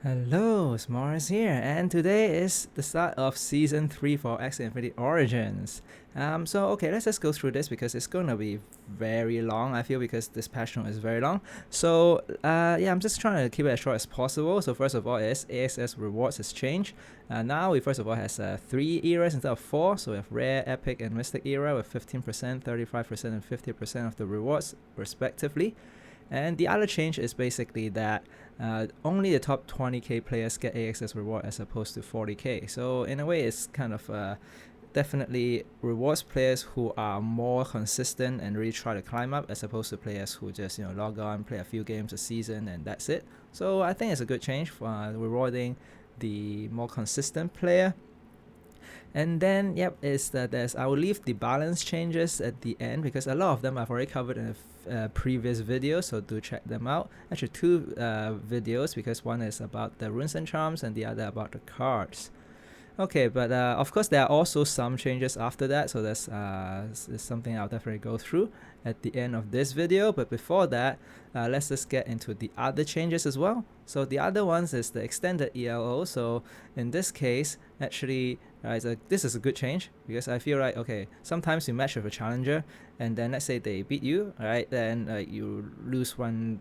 Hello, it's Morris here, and today is the start of Season 3 for Axie Infinity Origins. Okay, let's just go through this because it's gonna be very long, I feel, because this patch note is very long. I'm just trying to keep it as short as possible. So first of all is AXS rewards has changed. Now we first of all has 3 eras instead of 4, so we have Rare, Epic, and Mystic era with 15%, 35%, and 50% of the rewards respectively. And the other change is basically that only the top 20k players get AXS reward as opposed to 40k. So in a way, it's kind of definitely rewards players who are more consistent and really try to climb up, as opposed to players who just log on, play a few games a season, and that's it. So I think it's a good change for rewarding the more consistent player. And then, yep, is that I will leave the balance changes at the end because a lot of them I've already covered in a previous video, so do check them out. Actually, two videos, because one is about the runes and charms and the other about the cards. Okay, but of course there are also some changes after that, so that's something I'll definitely go through at the end of this video. But before that, let's just get into the other changes as well. So the other ones is the extended ELO. So in this case, actually, this is a good change because I feel like, okay, sometimes you match with a challenger and then let's say they beat you, right? Then you lose one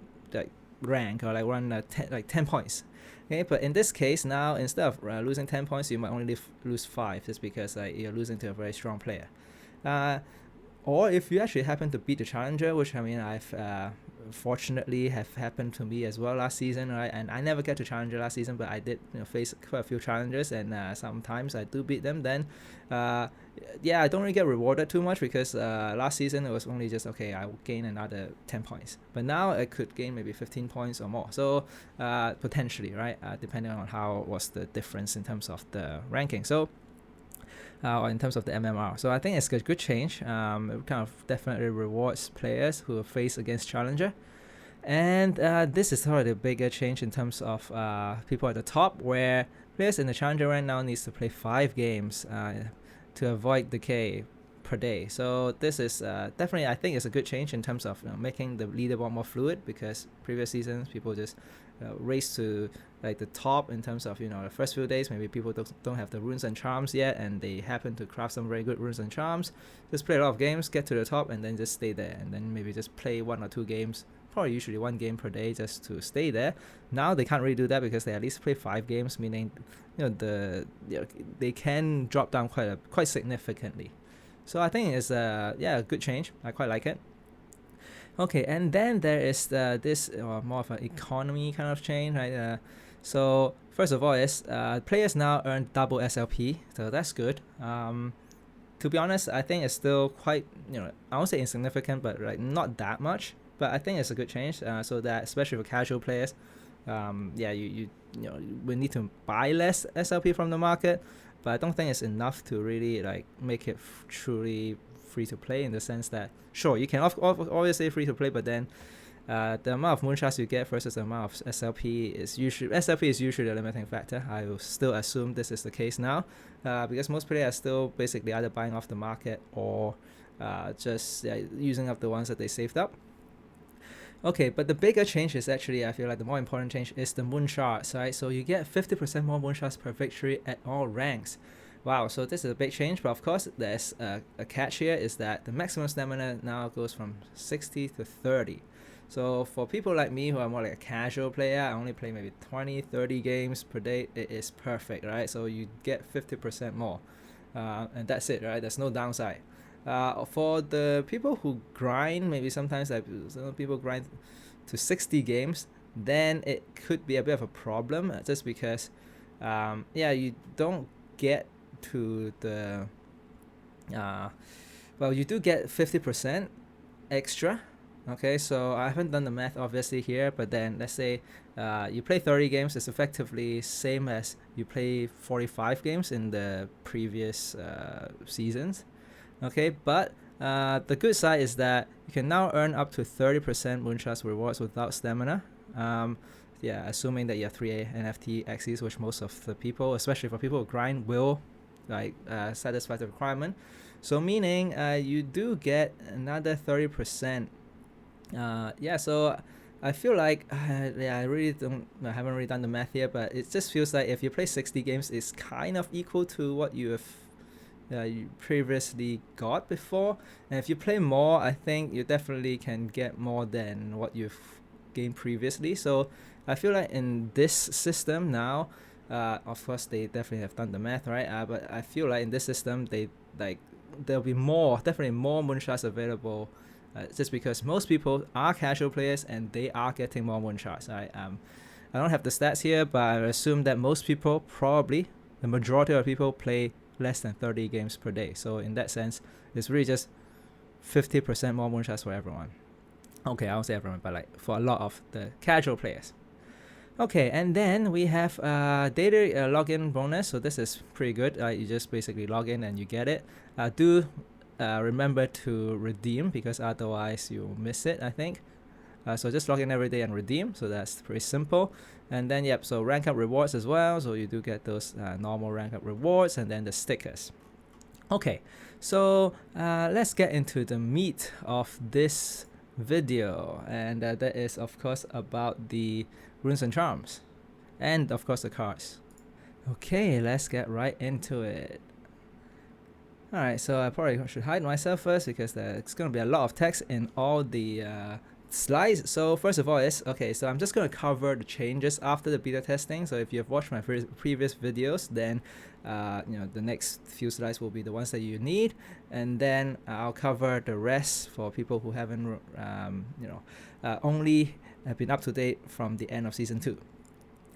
rank or run 10 points. Okay, but in this case now, instead of losing 10 points, you might only lose 5 just because you're losing to a very strong player. Or if you actually happen to beat the challenger, which I mean I've fortunately have happened to me as well last season, right? And I never get to challenger last season, but I did face quite a few challengers, and sometimes I do beat them. Then I don't really get rewarded too much because last season it was only just, okay, I will gain another 10 points, but now I could gain maybe 15 points or more, so potentially, right, depending on how was the difference in terms of the ranking, so or in terms of the MMR. So I think it's a good change. It kind of definitely rewards players who face against challenger. And this is sort of the bigger change in terms of people at the top, where players in the challenger rank now needs to play 5 games to avoid decay per day. So this is definitely, I think it's a good change in terms of making the leaderboard more fluid, because previous seasons people just race to the top in terms of the first few days. Maybe people don't have the runes and charms yet, and they happen to craft some very good runes and charms, just play a lot of games, get to the top, and then just stay there, and then maybe just play 1 or 2 games, probably usually 1 game per day, just to stay there. Now they can't really do that because they at least play 5 games, meaning they can drop down quite significantly. So I think it's a good change. I quite like it. Okay, and then there is this more of an economy kind of change, right? So first of all is players now earn double SLP, so that's good. To be honest, I think it's still quite, I won't say insignificant, but not that much. But I think it's a good change, so that especially for casual players, you will need to buy less SLP from the market, but I don't think it's enough to really make it truly free to play, in the sense that, sure, you can always say free to play, but then the amount of moonshots you get versus the amount of SLP is usually the limiting factor. I will still assume this is the case now, because most players are still basically either buying off the market or just using up the ones that they saved up. Okay, but the bigger change is actually, I feel like the more important change is the moonshots, right? So you get 50% more moonshots per victory at all ranks. Wow, so this is a big change, but of course there's a catch here, is that the maximum stamina now goes from 60 to 30. So for people like me who are more like a casual player, I only play maybe 20, 30 games per day, it is perfect, right? So you get 50% more, and that's it, right? There's no downside. For the people who grind, maybe sometimes some people grind to 60 games, then it could be a bit of a problem, just because you don't get to the you do get 50% extra. Okay, so I haven't done the math obviously here, but then let's say you play 30 games, it's effectively same as you play 45 games in the previous seasons. Okay, but the good side is that you can now earn up to 30% moonshots rewards without stamina. Assuming that you have 3 NFT Axies, which most of the people, especially for people who grind, will satisfy the requirement. So meaning you do get another 30%. So I feel like yeah, I haven't really done the math here, but it just feels like if you play 60 games, it's kind of equal to what you previously got before. And if you play more, I think you definitely can get more than what you've gained previously. So I feel like in this system now, of course they definitely have done the math, right? But I feel like in this system they like there'll be definitely more moonshots available. Just because most people are casual players and they are getting more moonshots. Right? I don't have the stats here, but I assume that most people, probably the majority of people, play less than 30 games per day. So in that sense, it's really just 50% more moonshots for everyone. Okay, I won't say everyone, but like for a lot of the casual players. Okay, and then we have daily login bonus. So this is pretty good. You just basically log in and you get it. Do remember to redeem, because otherwise you'll miss it, I think. So just log in every day and redeem. So that's pretty simple. And then, yep, so rank up rewards as well. So you do get those normal rank up rewards, and then the stickers. Okay, so let's get into the meat of this video. And that is, of course, about the runes and charms. And, of course, the cards. Okay, let's get right into it. Alright, so I probably should hide myself first, because there's going to be a lot of text in all the slides. So first of all is, okay, so I'm just going to cover the changes after the beta testing. So if you have watched my previous videos, then the next few slides will be the ones that you need, and then I'll cover the rest for people who haven't only have been up to date from the end of season 2.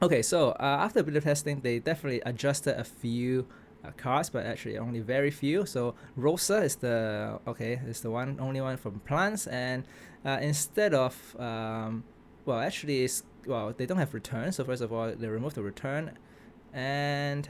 Okay, so after beta testing, they definitely adjusted a few cards, but actually only very few. So Rosa is the only one from plants, and instead of they don't have return. So first of all, they removed the return, and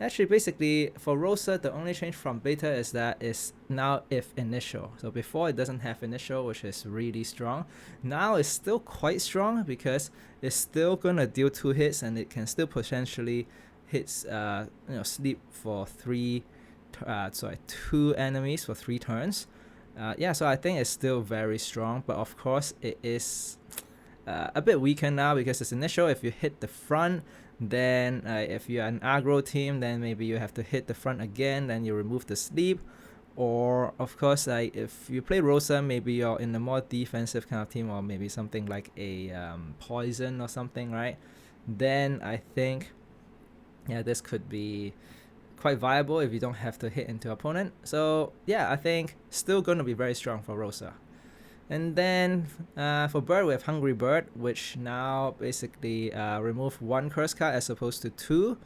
actually basically for Rosa, the only change from beta is that it's now if initial. So before it doesn't have initial, which is really strong. Now it's still quite strong, because it's still gonna deal 2 hits, and it can still potentially hits sleep for 2 enemies for 3 turns. So I think it's still very strong, but of course it is a bit weaker now, because it's initial. If you hit the front, then if you're an aggro team, then maybe you have to hit the front again, then you remove the sleep. Or of course, if you play Rosa, maybe you're in a more defensive kind of team, or maybe something like a poison or something, right? Then I think this could be quite viable if you don't have to hit into opponent. So I think still going to be very strong for Rosa. And then for Bird, we have Hungry Bird, which now basically remove 1 curse card as opposed to 2.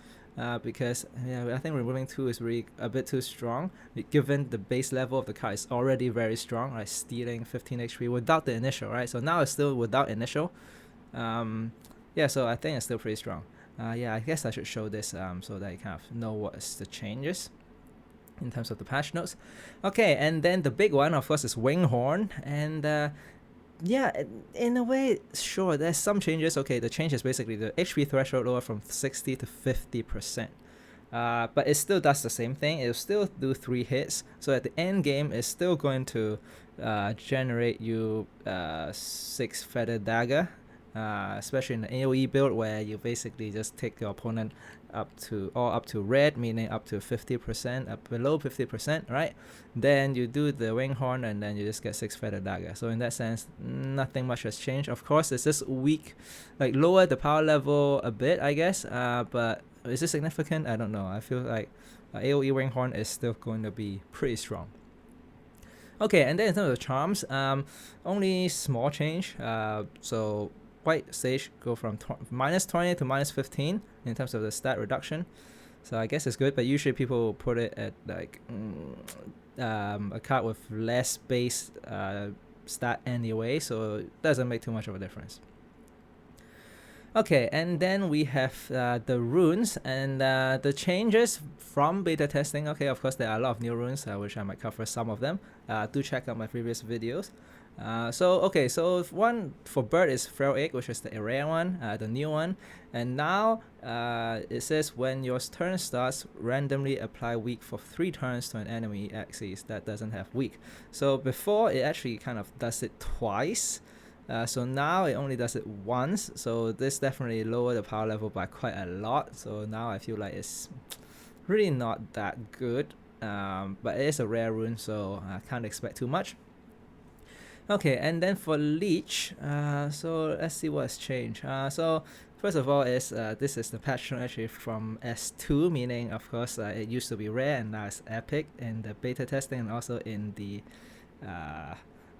Because I think removing 2 is really a bit too strong, given the base level of the card is already very strong, like stealing 15 HP without the initial, right? So now it's still without initial. So I think it's still pretty strong. I guess I should show this so that you kind of know what's the changes in terms of the patch notes. Okay, and then the big one, of course, is Winghorn. And in a way, sure, there's some changes. Okay, the change is basically the HP threshold lower from 60 to 50%. But it still does the same thing. It'll still do 3 hits. So at the end game, it's still going to generate you 6 Feather Dagger. Especially in the AoE build, where you basically just take your opponent up to red, meaning up to 50%, up below 50%, right? Then you do the Winghorn, and then you just get 6 Feather Dagger. So in that sense, nothing much has changed. Of course, it's just weak, like lower the power level a bit, I guess. But is this significant? I don't know. I feel like AoE Winghorn is still going to be pretty strong. Okay, and then in terms of charms, only small change. So White Sage go from -20 to -15 in terms of the stat reduction. So I guess it's good, but usually people put it at like a card with less base stat anyway, so it doesn't make too much of a difference. Okay, and then we have the runes and the changes from beta testing. Okay, of course there are a lot of new runes, which I might cover some of them. Do check out my previous videos. So one for Bird is Frail Egg, which is the rare one, the new one. And now it says when your turn starts, randomly apply weak for 3 turns to an enemy axis that doesn't have weak. So before, it actually kind of does it twice. So now it only does it once, so this definitely lowered the power level by quite a lot. So now I feel like it's really not that good, but it is a rare rune, so I can't expect too much. Okay, and then for Leech, so let's see what's changed. So first of all, this is the patch note actually from S2, meaning of course it used to be rare and now it's epic in the beta testing and also in the,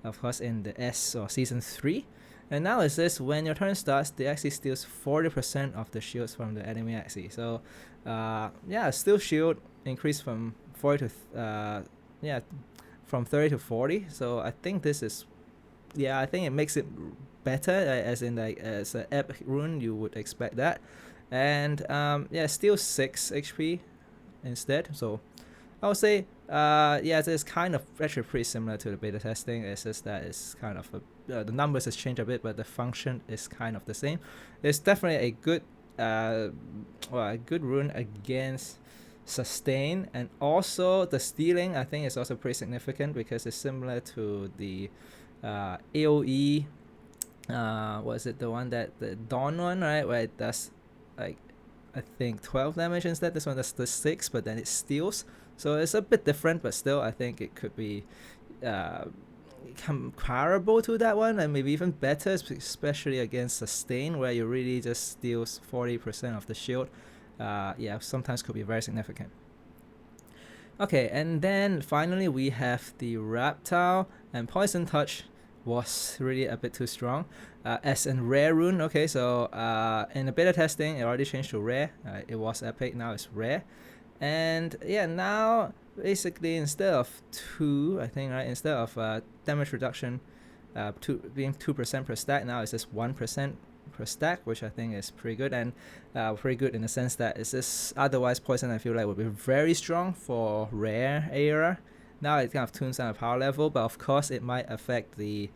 of course in the S or season 3. And now it says when your turn starts, the Axie steals 40% of the shields from the enemy Axie. So yeah, still shield increased from 40 to from 30 to 40. So I think this is, yeah, I think it makes it better, as in like as an epic rune you would expect that. And yeah, still 6 HP instead. So I would say yeah, it's kind of actually pretty similar to the beta testing. It's just that it's kind of the numbers has changed a bit, but the function is kind of the same. It's definitely a good a good rune against sustain, and also the stealing I think is also pretty significant because it's similar to the AoE, was it the one that the Dawn one, right, where it does like I think 12 damage instead. This one does the 6, but then it steals, so it's a bit different, but still I think it could be comparable to that one and maybe even better, especially against sustain where you really just steals 40% of the shield. Yeah, sometimes could be very significant. Okay, and then finally we have the Reptile, and Poison Touch was really a bit too strong as in rare rune. Okay, so in the beta testing it already changed to rare. It was epic, now it's rare. And yeah, now basically instead of 2, I think, right, instead of damage reduction being 2% per stack, now it's just 1% per stack, which I think is pretty good, and pretty good in the sense that it's just otherwise poison I feel like would be very strong for rare era. Now it kind of tunes down the power level, but of course it might affect the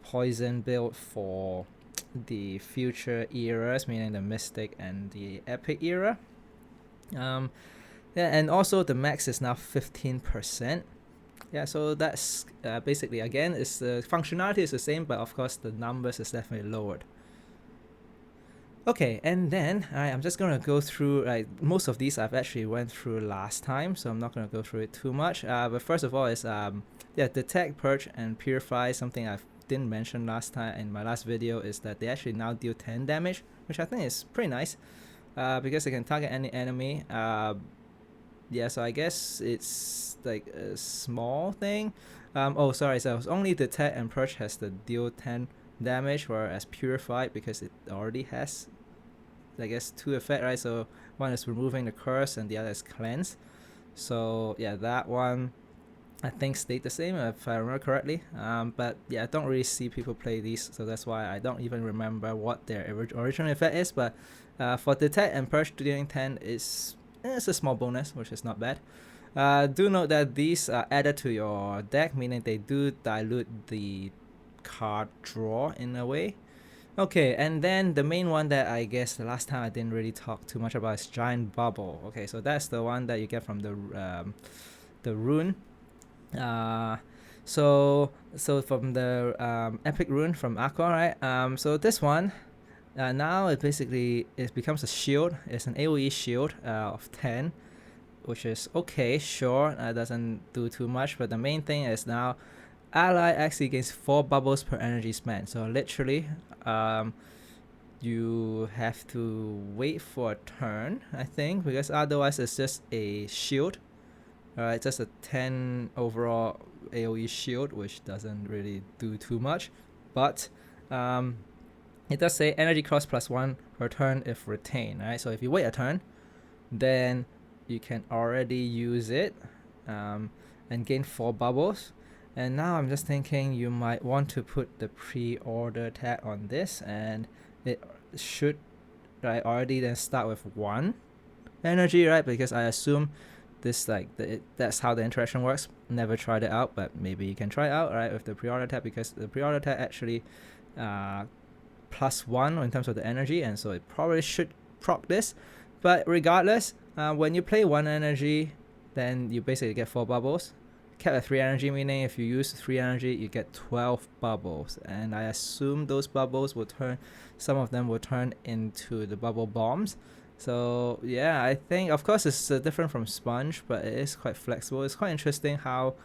poison build for the future eras, meaning the Mystic and the Epic era. Yeah, and also the max is now 15%. Yeah, so that's basically, again, it's the functionality is the same, but of course the numbers is definitely lowered. Okay, and then I'm just gonna go through, like, most of these I've actually went through last time, so I'm not gonna go through it too much. But first of all is yeah, detect, purge, and purify. Something I didn't mention last time in my last video is that they actually now deal 10 damage, which I think is pretty nice, because they can target any enemy. Yeah, so I guess it's like a small thing. Oh, sorry, so only detect and purge has the deal 10 damage, whereas purified, because it already has, I guess, 2 effect, right? So one is removing the curse and the other is cleanse. So yeah, that one I think stayed the same if I remember correctly. But yeah, I don't really see people play these, so that's why I don't even remember what their original effect is. But for detect and purge, dealing 10 is it's a small bonus, which is not bad. Do note that these are added to your deck, meaning they do dilute the card draw in a way. Okay, and then the main one that I guess the last time I didn't really talk too much about is Giant Bubble. Okay, so that's the one that you get from the rune. So from the epic rune from Aqua, right? So this one, now it basically becomes a shield. It's an AoE shield of 10, which is okay, sure. Doesn't do too much, but the main thing is now ally actually gains 4 bubbles per energy spent. So literally, you have to wait for a turn, I think, because otherwise it's just a shield. Alright, just a 10 overall AoE shield, which doesn't really do too much. But it does say energy cost +1 per turn if retained. Right, so if you wait a turn, then you can already use it and gain 4 bubbles. And now I'm just thinking you might want to put the pre-order tag on this, and it should, right, already then start with 1 energy, right? Because I assume this, like, that's how the interaction works. Never tried it out, but maybe you can try it out, right, with the pre-order tag, because the pre-order tag actually +1 in terms of the energy, and so it probably should proc this. But regardless, when you play 1 energy, then you basically get 4 bubbles. capped at 3 energy, meaning if you use 3 energy, you get 12 bubbles. And I assume those bubbles will turn, some of them will turn into the bubble bombs. So yeah, I think, of course, it's different from Sponge, but it is quite flexible. It's quite interesting how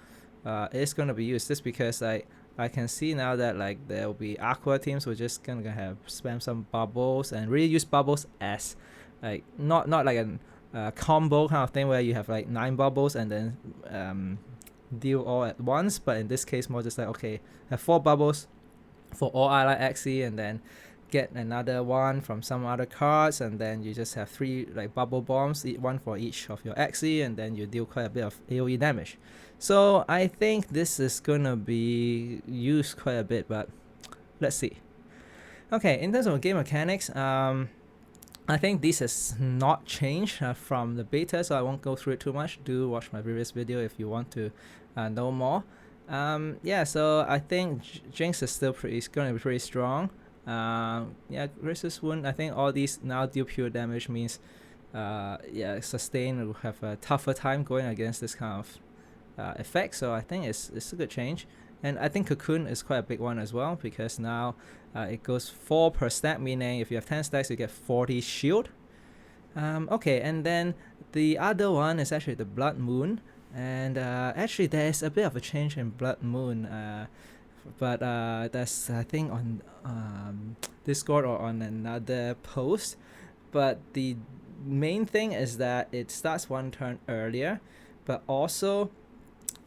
it's going to be used. Just because I can see now that like there will be Aqua teams who are just gonna have spam some bubbles and really use bubbles as like not like a combo kind of thing where you have like 9 bubbles and then deal all at once, but in this case more just like, okay, have 4 bubbles for all ally Axie, and then get another one from some other cards, and then you just have 3 like bubble bombs, one for each of your Axie, and then you deal quite a bit of AoE damage. So I think this is gonna be used quite a bit, but let's see. Okay, in terms of game mechanics, I think this has not changed from the beta, so I won't go through it too much. Do watch my previous video if you want to know more. Yeah, so I think Jinx is still going to be pretty strong. Yeah, Grace's Wound, I think all these now deal pure damage means yeah, Sustain will have a tougher time going against this kind of effect, so I think it's a good change. And I think Cocoon is quite a big one as well, because now it goes 4 per stack, meaning if you have 10 stacks you get 40 shield. Okay, and then the other one is actually the Blood Moon, and actually there's a bit of a change in Blood Moon, but that's I think on Discord or on another post. But the main thing is that it starts 1 turn earlier, but also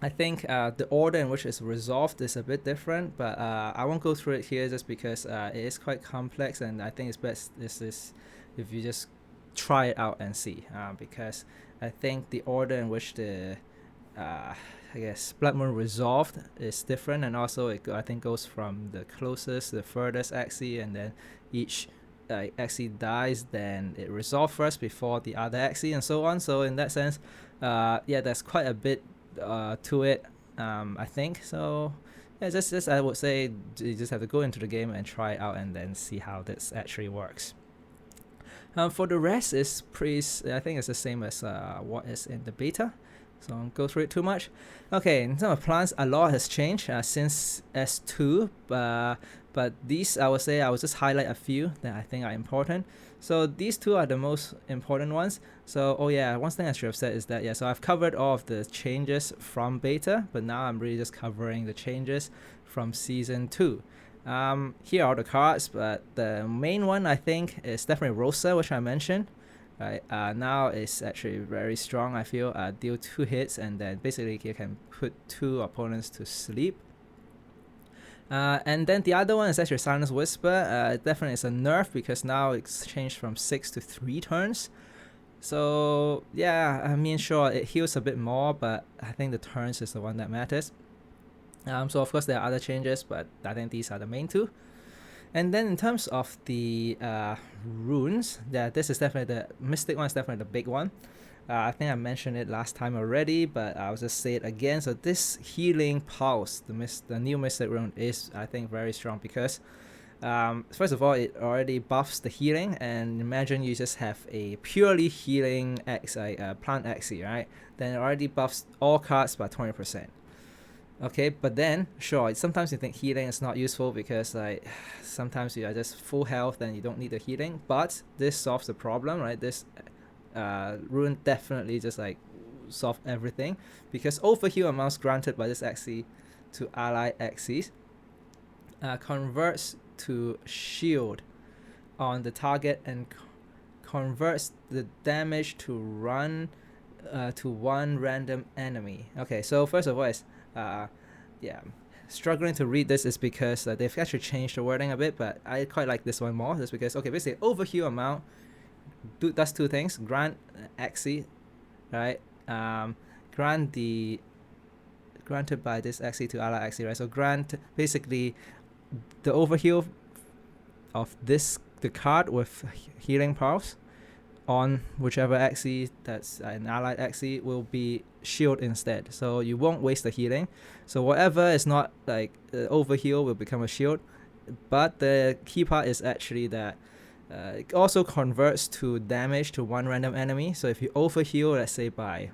I think the order in which it's resolved is a bit different, but I won't go through it here just because it is quite complex, and I think it's best if you just try it out and see, because I think the order in which the I guess Blood Moon resolved is different, and also it I think goes from the closest to the furthest Axie, and then each Axie dies, then it resolves first before the other Axie, and so on. So in that sense, yeah, there's quite a bit to it, I think. So yeah, just I would say you just have to go into the game and try it out and then see how this actually works. For the rest, is pretty, I think it's the same as what is in the beta, so I won't go through it too much. Okay, in terms of plants, a lot has changed since S2, but these I would say I will just highlight a few that I think are important. So these 2 are the most important ones. So oh yeah, one thing I should have said is that yeah, so I've covered all of the changes from beta, but now I'm really just covering the changes from season 2. Here are the cards, but the main one I think is definitely Rosa, which I mentioned. Right, now it's actually very strong. I feel deal 2 hits, and then basically you can put 2 opponents to sleep. And then the other one is actually Silence Whisper. Definitely it's a nerf because now it's changed from 6 to 3 turns. So yeah, I mean sure it heals a bit more, but I think the turns is the one that matters. So of course there are other changes, but I think these are the main 2. And then in terms of the runes, yeah, this is definitely the Mystic one is definitely the big one. I think I mentioned it last time already, but I'll just say it again. So this Healing Pulse, the new Mystic rune, is I think very strong because first of all, it already buffs the healing, and imagine you just have a purely healing plant Axie, right? Then it already buffs all cards by 20%. Okay, but then sure, sometimes you think healing is not useful because like sometimes you are just full health and you don't need the healing, but this solves the problem, right? This rune definitely just like solve everything, because overheal amounts granted by this Axie to ally Axies converts to shield on the target and converts the damage to run to 1 random enemy. Okay, so first of all is yeah, struggling to read this is because they've actually changed the wording a bit, but I quite like this one more just because okay, basically overheal amount does 2 things: grant Axie, right? Grant the granted by this Axie to ally Axie, right? So grant basically the overheal of the card with healing pulse on whichever Axie that's an allied Axie will be shield instead, so you won't waste the healing. So whatever is not like overheal will become a shield, but the key part is actually that It also converts to damage to one random enemy. So if you overheal, let's say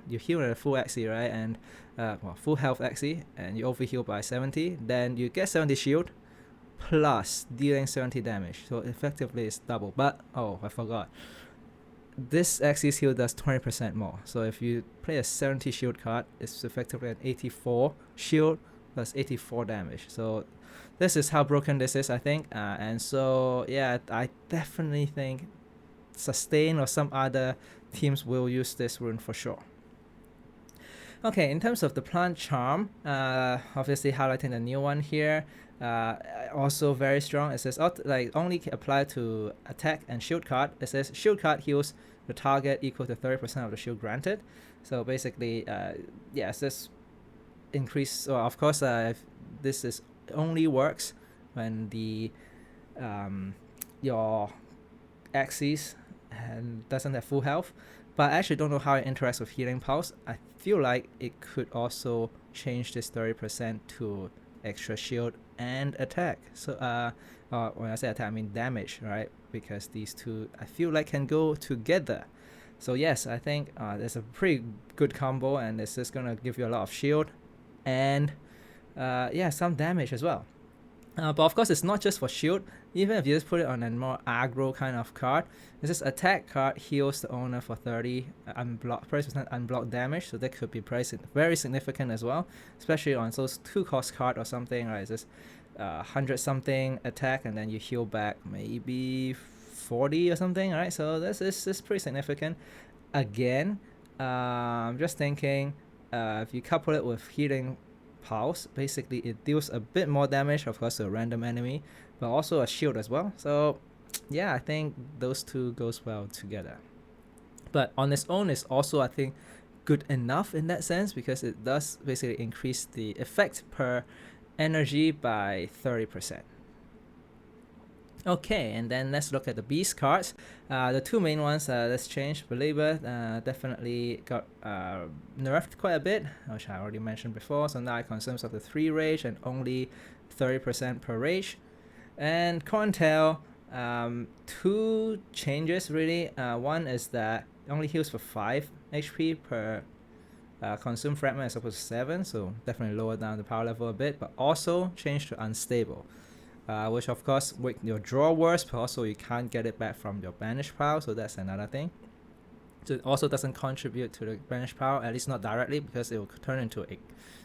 you heal at a full Axie, right, and full health Axie, and you overheal by 70, then you get 70 shield plus dealing 70 damage. So effectively it's double. But oh, I forgot. This Axie's heal does 20% more. So if you play a 70 shield card, it's effectively an 84 shield plus 84 damage. So this is how broken this is, I think. And so yeah, I definitely think Sustain or some other teams will use this rune for sure. Okay, in terms of the plant charm, obviously highlighting the new one here. Also very strong. It says only apply to attack and shield card. It says shield card heals the target equal to 30% of the shield granted. So basically, yes, this increase. So of course, this is only works when the your Axis and doesn't have full health. But I actually don't know how it interacts with Healing Pulse. I feel like it could also change this 30% to extra shield and attack. So when I say attack, I mean damage, right? Because these two I feel like can go together. So yes, I think there's a pretty good combo, and this is gonna give you a lot of shield and some damage as well. But of course, it's not just for shield. Even if you just put it on a more aggro kind of card, this attack card heals the owner for 30% unblocked damage. So that could be very significant as well, especially on those 2-cost card or something. Right, it's just 100 something attack, and then you heal back maybe 40 or something. Right, so this is pretty significant. Again, I'm just thinking, if you couple it with Healing Pulse, basically it deals a bit more damage, of course, to a random enemy, but also a shield as well. So yeah, I think those two goes well together. But on its own is also, I think, good enough in that sense, because it does basically increase the effect per energy by 30%. Okay, and then let's look at the beast cards. The two main ones that's changed. Believer definitely got nerfed quite a bit, which I already mentioned before. So now it consumes up to 3 rage and only 30% per rage. And Corntail, 2 changes really. One is that it only heals for 5 HP per consumed fragment as opposed to 7, so definitely lower down the power level a bit, but also changed to unstable. Which of course make your draw worse, but also you can't get it back from your banished power, so that's another thing. So it also doesn't contribute to the banished power, at least not directly, because it will turn into a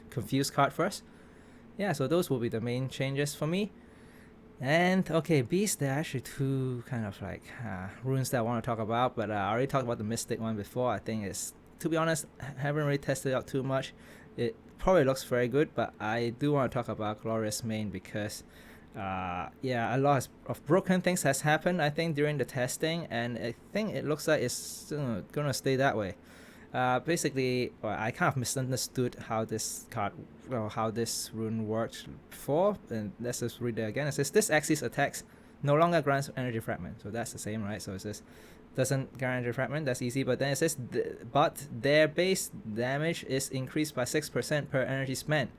confused card first. Yeah, so those will be the main changes for me. And okay, beast, there are actually 2 kind of like runes that I want to talk about, but I already talked about the mystic one before. I think it's, to be honest, I haven't really tested it out too much. It probably looks very good, but I do want to talk about Glorious Mane, because a lot of broken things has happened, I think, during the testing, and I think it looks like it's gonna stay that way. Basically, I kind of misunderstood how this card, how this rune worked before, and let's just read it again. It says this Axis attacks no longer grants energy fragment, so that's the same, right? So it says doesn't grant energy fragment, that's easy, but then it says but their base damage is increased by 6% per energy spent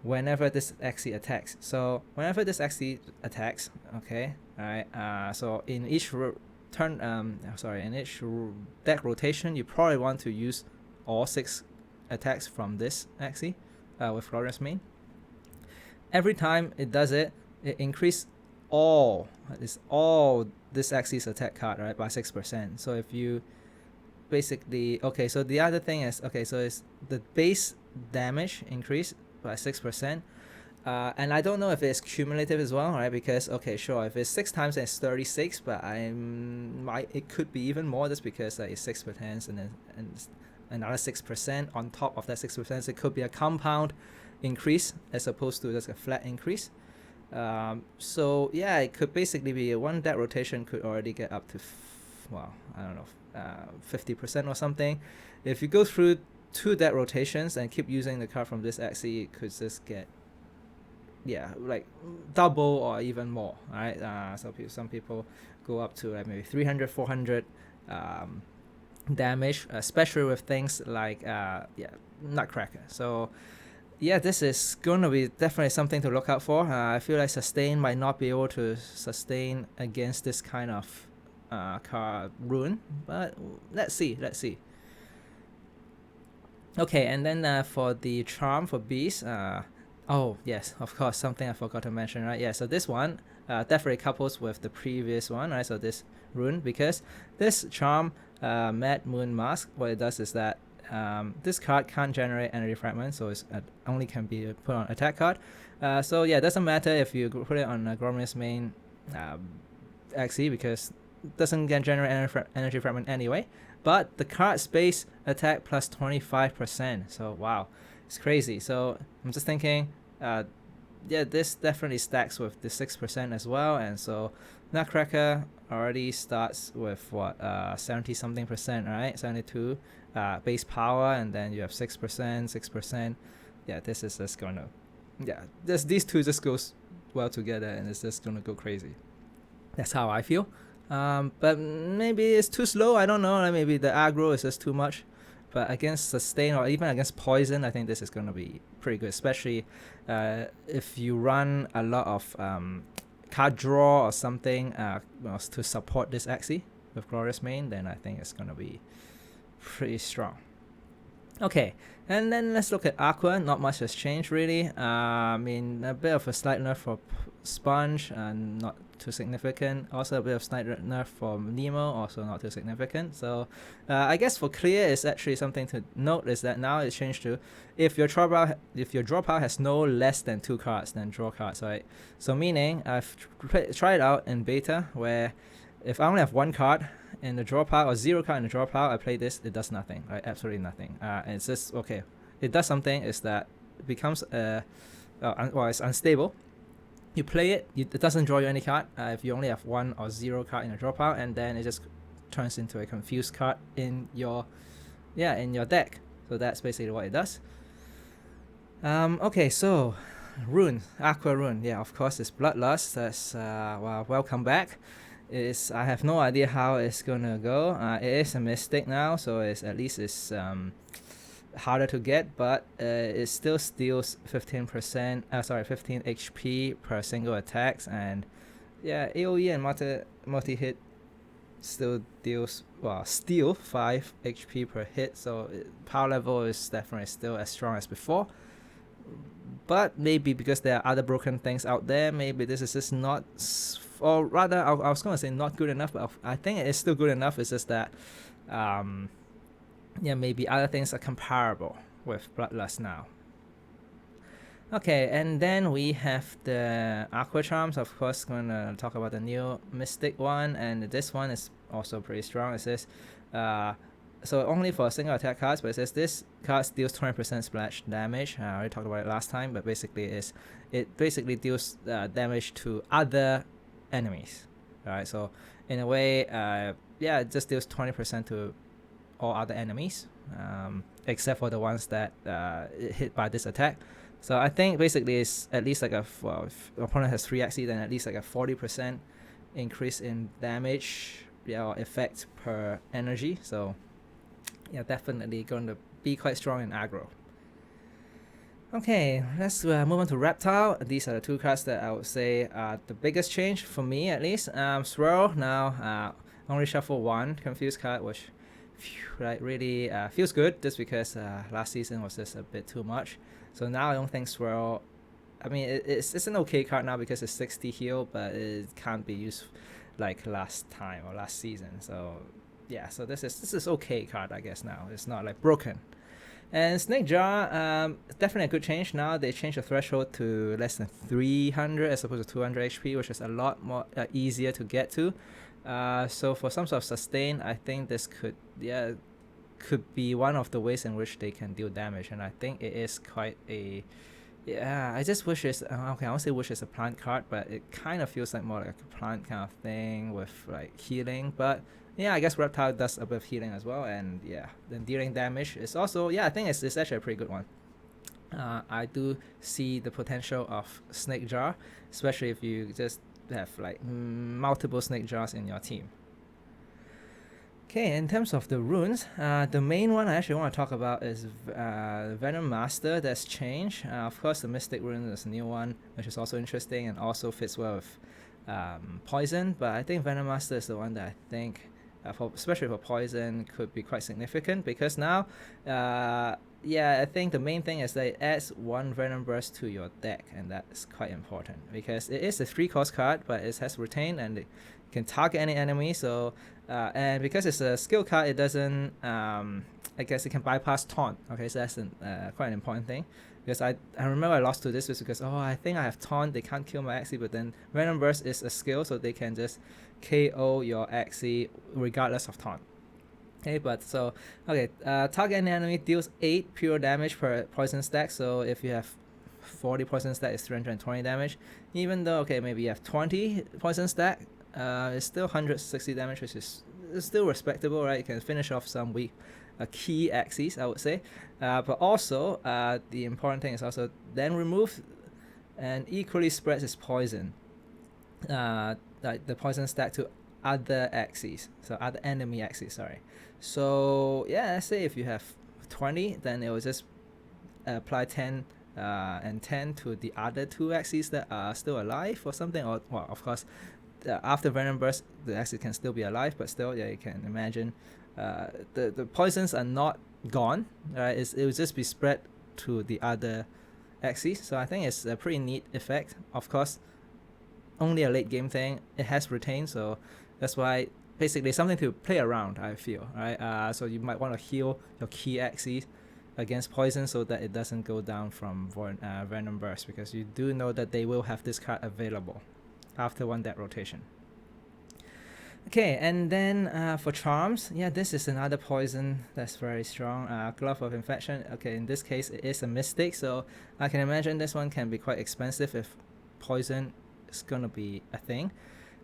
whenever this Axie attacks. So whenever this Axie attacks, okay, alright, so in each deck rotation, you probably want to use all 6 attacks from this Axie with Glorious Mane. Every time it does it, it increases all this Axie's attack card, right, by 6%. So if you basically, okay, so the other thing is, okay, so it's the base damage increase by 6%, and I don't know if it's cumulative as well, right? Because okay, sure, if it's 6 times, then it's 36, but it could be even more, just because it's 6% and then another 6% on top of that 6%. So it could be a compound increase as opposed to just a flat increase. So yeah, it could basically be one deck rotation could already get up to I don't know, 50% or something. If you go through 2 deck rotations and keep using the card from this Axie, it could just get like double or even more, right? So some people go up to like maybe 300, 400 damage, especially with things like Nutcracker. So Yeah, this is going to be definitely something to look out for. I feel like sustain might not be able to sustain against this kind of card rune, but let's see, let's see. Okay, and then for the charm for beast, oh yes, of course, something I forgot to mention, right? Yeah, so this one definitely couples with the previous one, right? So this rune, because this charm, Mad Moon Mask, what it does is that this card can't generate energy fragments, so it's only can be put on attack card. So yeah, it doesn't matter if you put it on Gromy's main Axie, because it doesn't get generate energy fragment anyway. But the card space attack plus 25%. So wow, it's crazy. So I'm just thinking, yeah, this definitely stacks with the 6% as well. And so Nutcracker already starts with what 70 something percent, right? 72 base power, and then you have 6%. Yeah, this is just gonna, yeah, these two just goes well together, and it's just gonna go crazy. That's how I feel. But maybe it's too slow. I don't know. Like maybe the aggro is just too much. But against sustain or even against poison, I think this is going to be pretty good, especially if you run a lot of card draw or something to support this Axie with Glorious Main. Then I think it's going to be pretty strong. Okay, and then let's look at Aqua. Not much has changed really. I mean, a bit of a slight nerf for Sponge, and not too significant. Also a bit of slight nerf for Nemo, also not too significant. So I guess for Clear, is actually something to note is that now it's changed to if your draw pile has no less than 2 cards, then draw cards, right? So meaning I've tried out in beta where if I only have 1 card in the draw pile or 0 card in the draw pile, I play this, it does nothing, right? Absolutely nothing. And it's just okay. It does something is that it becomes it's unstable. You play it, it doesn't draw you any card if you only have 1 or 0 card in the draw pile, and then it just turns into a confused card in your deck. So that's basically what it does. Okay, so rune, Aqua rune. Yeah, of course it's Bloodlust. That's welcome back. I have no idea how it's gonna go. It is a mystic now, so it's at least it's harder to get, but it still steals 15 HP per single attacks, and yeah, AoE and multi hit still steal 5 HP per hit, so power level is definitely still as strong as before. But maybe because there are other broken things out there, maybe this is just not, or rather I was gonna say not good enough, but I think it is still good enough. It's just that maybe other things are comparable with Bloodlust now. Okay, and then we have the Aqua Charms. Of course, gonna talk about the new Mystic one, and this one is also pretty strong. It says, so only for single attack cards, but it says this card deals 20% splash damage. I already talked about it last time, but basically it basically deals damage to other enemies. Alright, so in a way, it just deals 20% to all other enemies, except for the ones that hit by this attack. So I think basically it's at least like if opponent has 3 Axie, then at least like a 40% increase in damage or effect per energy. So yeah, definitely going to be quite strong in aggro. Okay, let's move on to Reptile. These are the 2 cards that I would say are the biggest change for me, at least. Swirl now only shuffle 1 confused card, which really feels good, just because last season was just a bit too much. So now I don't think Swirl, I mean it's an okay card now because it's 60 heal, but it can't be used like last time or last season. So yeah, so this is okay card, I guess. Now it's not like broken. And Snake Jar, definitely a good change. Now they changed the threshold to less than 300 as opposed to 200 HP, which is a lot more easier to get to. So for some sort of sustain, I think this could be one of the ways in which they can deal damage, and I think it is quite a, I just wish it's okay. I won't say wish it's a plant card, but it kind of feels like more like a plant kind of thing with like healing. But yeah, I guess Reptile does a bit of healing as well, and yeah, then dealing damage is also, I think it's actually a pretty good one. I do see the potential of Snake Jar, especially if you just have like multiple Snake Jars in your team. Okay, in terms of the runes, the main one I actually want to talk about is Venom Master that's changed. Of course, the Mystic rune is a new one, which is also interesting and also fits well with Poison. But I think Venom Master is the one that I think, especially for Poison, could be quite significant because now, yeah, I think the main thing is that it adds one Venom Burst to your deck, and that's quite important because it is a 3-cost card, but it has Retain and it can target any enemy. So and because it's a skill card, it doesn't I guess it can bypass taunt. Okay, so that's quite an important thing because I remember I lost to this was because I think I have taunt, they can't kill my Axie, but then Venom Burst is a skill, so they can just KO your Axie regardless of taunt. Okay, but so target any enemy deals 8 pure damage per poison stack. So if you have 40 poison stack, it's 320 damage. Even though maybe you have 20 poison stack, it's still 160 damage, which is still respectable, right? You can finish off some weak key Axies, I would say. But also, the important thing is also then remove and equally spreads its poison, like the poison stack to other Axies, so other enemy Axies, sorry. So yeah, let's say if you have 20, then it will just apply 10 and 10 to the other 2 Axies that are still alive or something. Or well, of course, after Venom Burst, the Axie can still be alive, but still, yeah, you can imagine the poisons are not gone, right? It will just be spread to the other Axies. So I think it's a pretty neat effect. Of course, only a late game thing. It has Retain, so that's why basically something to play around, I feel, right? So you might want to heal your key Axies against poison so that it doesn't go down from Venom Burst, because you do know that they will have this card available after one deck rotation. Okay, and then for charms, yeah, this is another poison that's very strong. Glove of Infection. Okay, in this case, it is a Mystic, so I can imagine this one can be quite expensive if poison is gonna be a thing.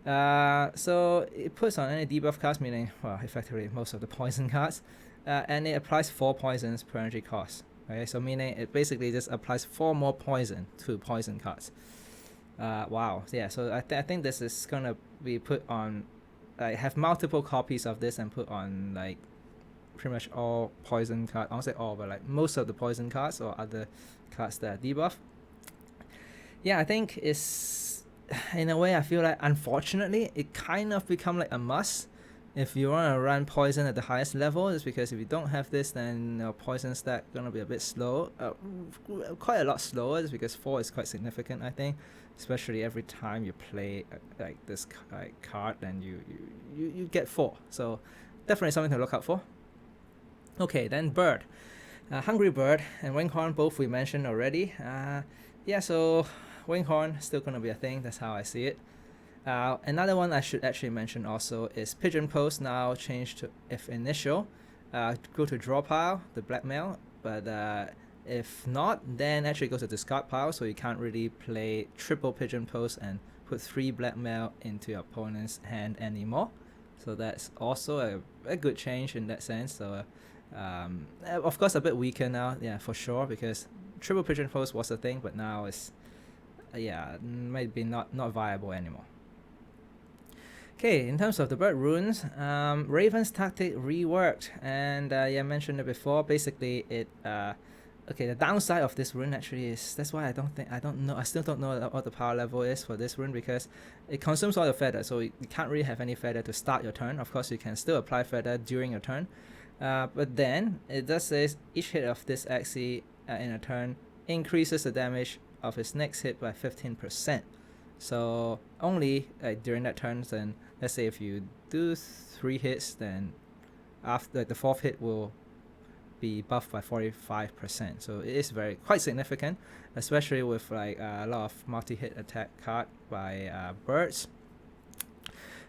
So it puts on any debuff cards, meaning, well, effectively most of the poison cards, and it applies 4 poisons per energy cost. Okay, so meaning it basically just applies 4 more poison to poison cards. Wow, yeah, so I think this is gonna be put on, like, have multiple copies of this and put on, like, pretty much all poison cards. I won't say all, but like most of the poison cards or other cards that are debuff. Yeah, I think it's, in a way, I feel like, unfortunately, it kind of become like a must if you want to run poison at the highest level. Is because if you don't have this, then your poison stack gonna be a bit slow, quite a lot slower. Is because 4 is quite significant, I think, especially every time you play like this card, then you get 4. So definitely something to look out for. Okay, then Bird, Hungry Bird and Winghorn, both we mentioned already. Yeah, so Winghorn still gonna be a thing. That's how I see it. Another one I should actually mention also is Pigeon Post, now changed to if initial. Go to draw pile, the blackmail, but if not, then actually go to discard pile, so you can't really play triple Pigeon Post and put 3 blackmail into your opponent's hand anymore. So that's also a good change in that sense. So of course a bit weaker now, yeah, for sure, because triple Pigeon Post was a thing, but now it's maybe not viable anymore. Okay, in terms of the bird runes, Raven's tactic reworked, and I mentioned it before. Basically, it the downside of this rune actually is, that's why I still don't know what the power level is for this rune, because it consumes all your feather, so you can't really have any feather to start your turn. Of course, you can still apply feather during your turn, but then it does say each hit of this Axie in a turn increases the damage of its next hit by 15%. So only during that turn. Then let's say if you do 3 hits, then after the 4th hit will be buffed by 45%. So it is quite significant, especially with like a lot of multi-hit attack card by birds.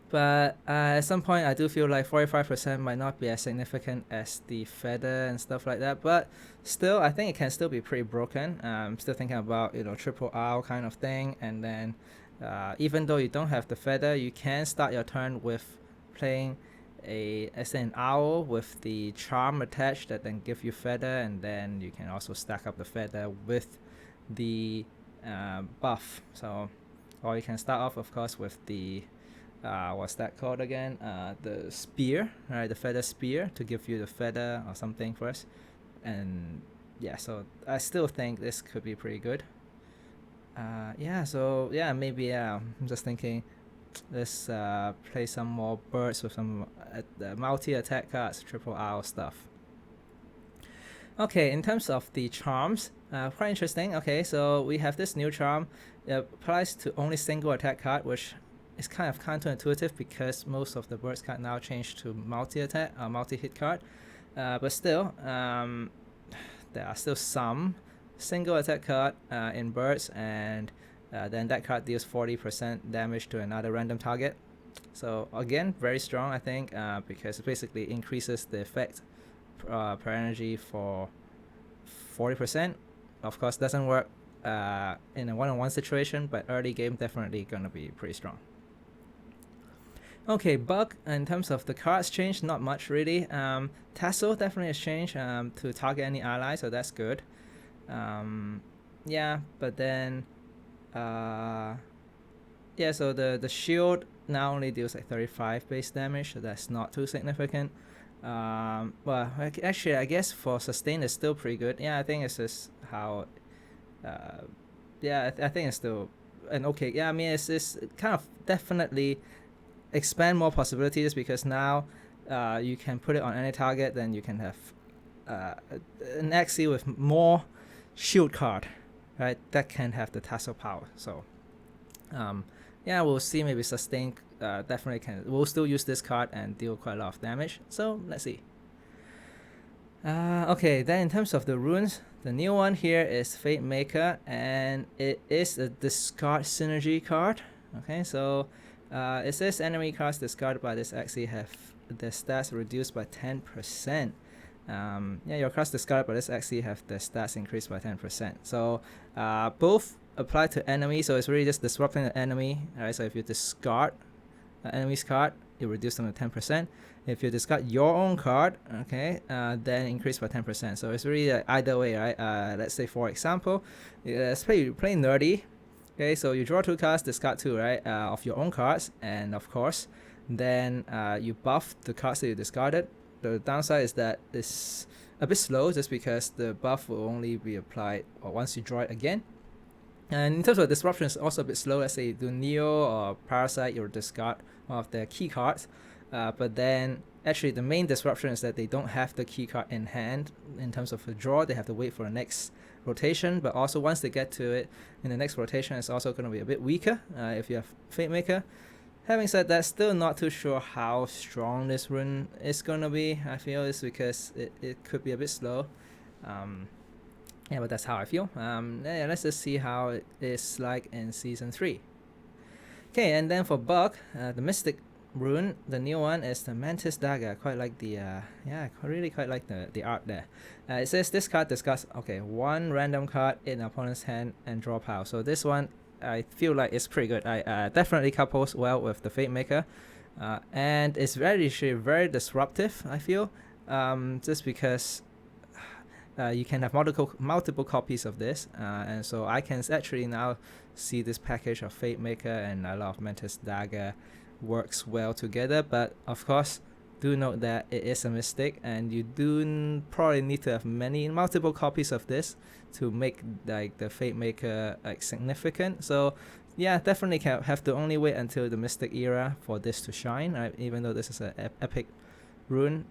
But at some point, I do feel like 45% might not be as significant as the feather and stuff like that. But still, I think it can still be pretty broken. I'm still thinking about, triple owl kind of thing. And then even though you don't have the feather, you can start your turn with playing an owl with the charm attached that then give you feather. And then you can also stack up the feather with the buff. So, or you can start off, of course, with the what's that called again? The spear, right? The feather spear to give you the feather or something first. And yeah, so I still think this could be pretty good. Yeah, so yeah, maybe I'm just thinking, let's play some more birds with some multi-attack cards, triple R stuff. Okay, in terms of the charms, quite interesting. Okay, so we have this new charm. It applies to only single attack card, which is kind of counterintuitive because most of the birds card now change to multi-attack or multi-hit card. But still, there are still some single attack card in birds, and then that card deals 40% damage to another random target. So again, very strong, I think, because it basically increases the effect per energy for 40%. Of course, doesn't work in a one-on-one situation, but early game definitely gonna be pretty strong. Okay, bug in terms of the cards change, not much really. Tassel definitely has changed to target any ally, so that's good. Yeah, but then yeah, so the shield now only deals like 35 base damage, so that's not too significant. Well, actually, I guess for sustain it's still pretty good. Yeah, I think it's just how. Yeah, I think it's still an okay. Yeah, I mean it's kind of definitely expand more possibilities because now you can put it on any target, then you can have an Axie with more shield card, right? That can have the tassel power. So yeah, we'll see. Maybe sustain definitely can. We'll still use this card and deal quite a lot of damage. So let's see. Okay, then in terms of the runes, the new one here is Fate Maker, and it is a discard synergy card. Okay, so it says enemy cards discarded by this Axie have their stats reduced by 10%. Yeah, your cards discarded by this Axie have their stats increased by 10%. So both apply to enemies, so it's really just disrupting the enemy. Alright, so if you discard an enemy's card, you reduce them to 10%. If you discard your own card, okay, then increase by 10%. So it's really either way, right? Let's say for example, let's play nerdy. Okay, so you draw 2 cards, discard 2, right, of your own cards, and of course, then you buff the cards that you discarded. The downside is that it's a bit slow just because the buff will only be applied once you draw it again. And in terms of disruption, it's also a bit slow. Let's say you do Neo or Parasite, you'll discard one of their key cards. But then actually the main disruption is that they don't have the key card in hand in terms of a draw. They have to wait for the next rotation. But also once they get to it in the next rotation, it's also going to be a bit weaker if you have Fate Maker. Having said that, still not too sure how strong this rune is going to be. I feel it's because it could be a bit slow. Yeah, but that's how I feel. Yeah, let's just see how it is like in Season 3. Okay, and then for bug, the Mystic rune, the new one is the Mantis Dagger. I quite like the, yeah, I really quite like the art there. It says this card discards, okay, 1 random card in opponent's hand and draw power. So this one, I feel like it's pretty good. I definitely couples well with the Fate Maker. And it's very disruptive, I feel. Just because you can have multiple copies of this, and so I can actually now see this package of Fate Maker and a lot of Mantis Dagger works well together. But of course, do note that it is a Mystic, and you do probably need to have multiple copies of this to make like the Fate Maker like significant. So yeah, definitely have to only wait until the Mystic era for this to shine, right? Even though this is an epic rune.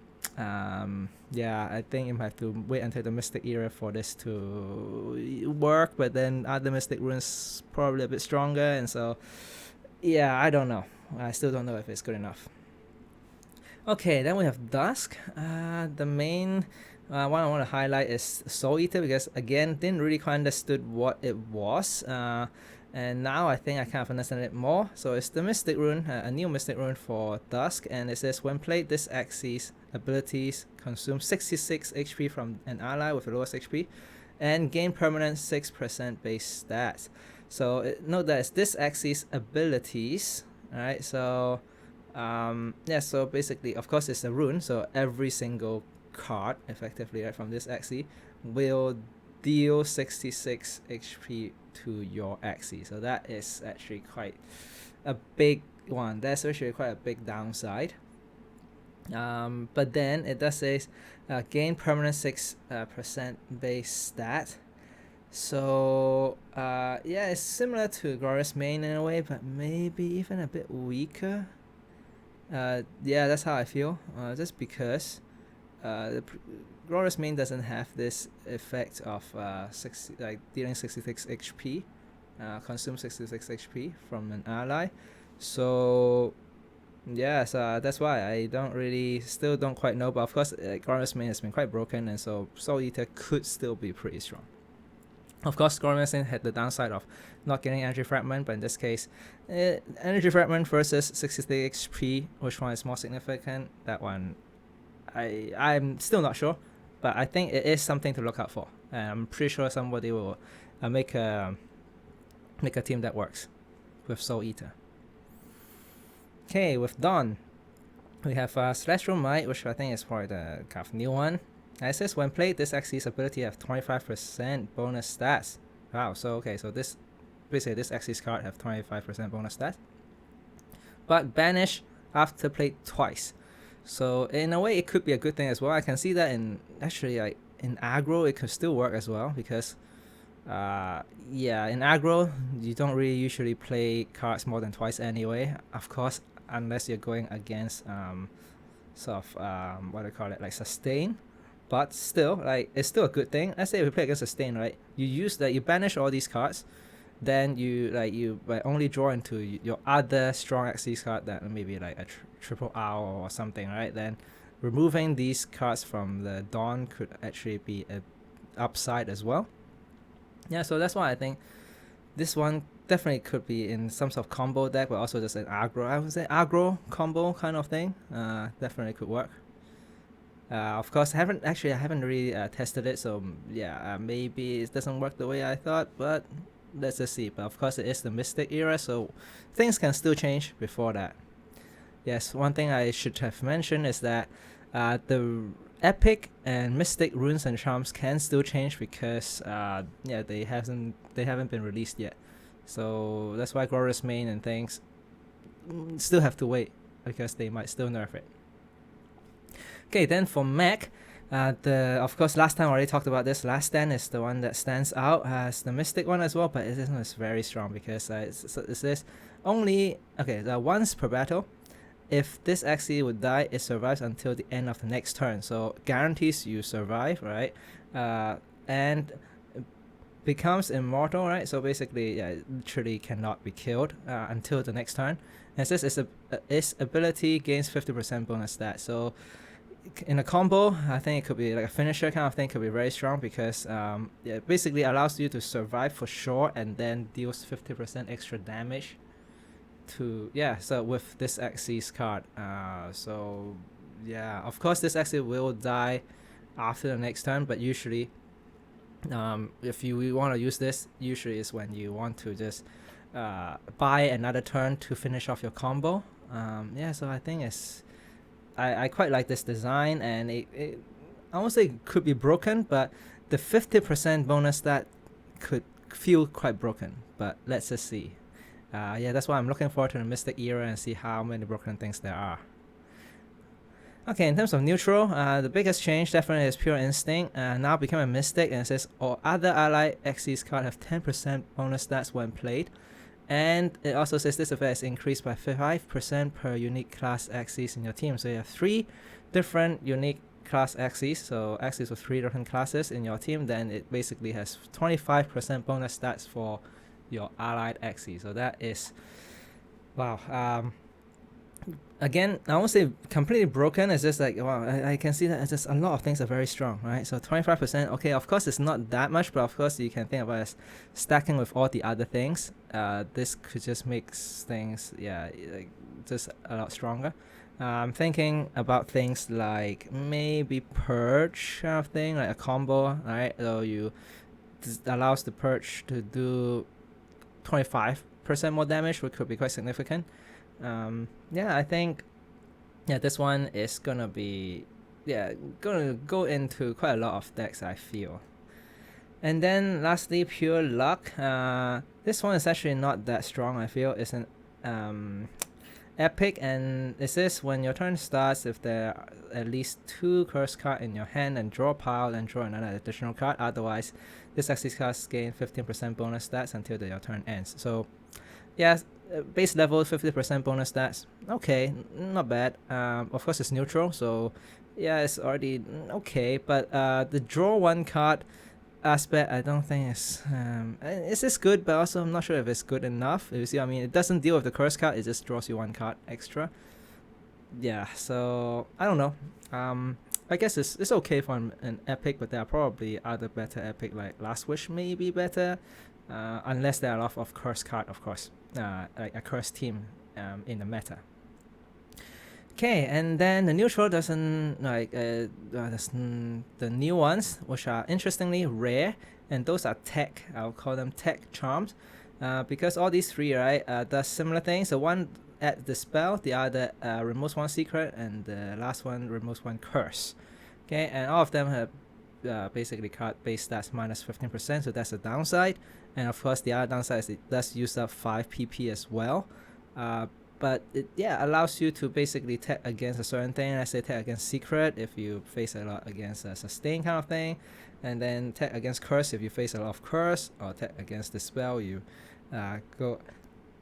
Yeah, I think you might have to wait until the Mystic era for this to work, but then other Mystic runes probably a bit stronger, and so yeah, I don't know. I still don't know if it's good enough. Okay, then we have Dusk. The main one I want to highlight is Soul Eater, because again, didn't really quite understood what it was. And now I think I kind of understand it more. So it's the Mystic rune, a new Mystic rune for Dusk, and it says when played, this Axie's abilities consume 66 HP from an ally with the lowest HP, and gain permanent 6% base stats. So note that it's this Axie's abilities, right? So yeah, so basically, of course, it's a rune, so every single card, effectively, right, from this Axie will deal 66 HP to your Axie. So that is actually quite a big one. That's actually quite a big downside. But then it does say gain permanent 6% base stat. So yeah, it's similar to Glorious Main in a way, but maybe even a bit weaker. Yeah, that's how I feel. Just because Glorious Main doesn't have this effect of dealing 66 HP, consume 66 HP from an ally. So yeah, so that's why I still don't quite know. But of course, Glorious Main has been quite broken, and so Soul Eater could still be pretty strong. Of course, Glorious Main had the downside of not getting Energy Fragment, but in this case, Energy Fragment versus 66 HP, which one is more significant? That one, I'm still not sure, but I think it is something to look out for. And I'm pretty sure somebody will make a team that works with Soul Eater. Okay, with Dawn, we have Celestial Might, which I think is probably the kind of new one. It says when played, this Axie's ability have 25% bonus stats. Wow, so okay, so this basically this Axie's card have 25% bonus stats, but banish after played twice. So in a way, it could be a good thing as well. I can see that in actually like in aggro, it could still work as well because yeah, in aggro you don't really usually play cards more than twice anyway. Of course, unless you're going against sort of what do you call it, like sustain. But still, like it's still a good thing. Let's say if you play against sustain, right? You use that, you banish all these cards, then you only draw into your other strong Axie card that maybe like a triple owl or something, right? Then removing these cards from the Dawn could actually be a upside as well. Yeah, so that's why I think this one definitely could be in some sort of combo deck, but also just an aggro. I would say aggro combo kind of thing. Definitely could work. Of course, I haven't really tested it, so yeah, maybe it doesn't work the way I thought, but let's just see. But of course, it is the Mystic era, so things can still change before that. Yes, one thing I should have mentioned is that the Epic and Mystic runes and charms can still change because yeah, they haven't been released yet. So that's why Glorious Main and things still have to wait because they might still nerf it. Okay, then for Mech, of course last time I already talked about this. Last Stand is the one that stands out as the Mystic one as well, but this one is very strong because it says only once per battle. If this Axie would die, it survives until the end of the next turn. So guarantees you survive, right? And becomes immortal, right? So basically, yeah, it literally cannot be killed until the next turn. And it says its ability gains 50% bonus stat. So in a combo, I think it could be like a finisher kind of thing. Could be very strong because yeah, it basically allows you to survive for sure and then deals 50% extra damage to so with this Axie's card. So yeah, of course this Axie will die after the next turn, but usually if you want to use this, usually is when you want to just buy another turn to finish off your combo. Yeah, so I think I quite like this design, and it I won't say it could be broken, but the 50% bonus that could feel quite broken, but let's just see. Yeah, that's why I'm looking forward to the Mystic era and see how many broken things there are. Okay, in terms of neutral, the biggest change definitely is Pure Instinct. Now become a Mystic, and it says all other ally Axie's card have 10% bonus stats when played. And it also says this effect is increased by 5% per unique class Axies in your team. So you have 3 different unique class Axies, so Axies with 3 different classes in your team, then it basically has 25% bonus stats for your allied Axie. So that is, wow. Again, I won't say completely broken. It's just like, wow, I can see that it's just a lot of things are very strong, right? So 25%, okay, of course it's not that much, but of course you can think about it as stacking with all the other things. This could just make things, yeah, like just a lot stronger. I'm thinking about things like maybe Purge kind of thing, like a combo, right? So allows the Purge to do 25% more damage, which could be quite significant. Yeah, I think this one is gonna be gonna go into quite a lot of decks, I feel. And then lastly, Pure Luck. This one is actually not that strong, I feel. It's an epic, and it says when your turn starts, if there are at least 2 curse cards in your hand, and draw a pile and draw another additional card. Otherwise, this Axie cards gain 15% bonus stats until your turn ends. So, yeah, base level 50% bonus stats. Okay, not bad. Of course, it's neutral, so yeah, it's already okay. But the draw 1 card aspect, I don't think it's good, but also I'm not sure if it's good enough. You see what I mean? It doesn't deal with the curse card, it just draws you 1 card extra. Yeah, so I don't know. I guess it's okay for an epic, but there are probably other better epic, like Last Wish may be better, unless there are a lot of curse card, of course, like a curse team in the meta. Okay, and then the neutral doesn't the new ones, which are interestingly rare, and those are tech. I'll call them tech charms, because all these 3, right, does similar things. So one adds the spell, the other removes 1 secret, and the last one removes 1 curse. Okay, and all of them have basically card base stats minus 15%, so that's the downside. And of course, the other downside is it does use up 5 PP as well. But it allows you to basically tech against a certain thing. Let's say tech against secret if you face a lot against a sustain kind of thing, and then tech against curse if you face a lot of curse, or tech against the spell you go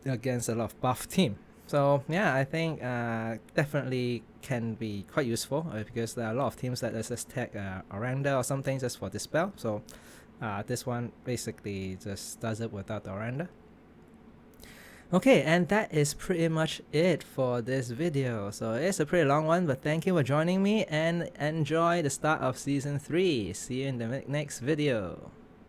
against a lot of buff team. So yeah, I think definitely can be quite useful because there are a lot of teams that just tech Oranda or something just for this spell. So this one basically just does it without the Oranda. Okay, and that is pretty much it for this video. So it's a pretty long one, but thank you for joining me and enjoy the start of Season 3. See you in the next video.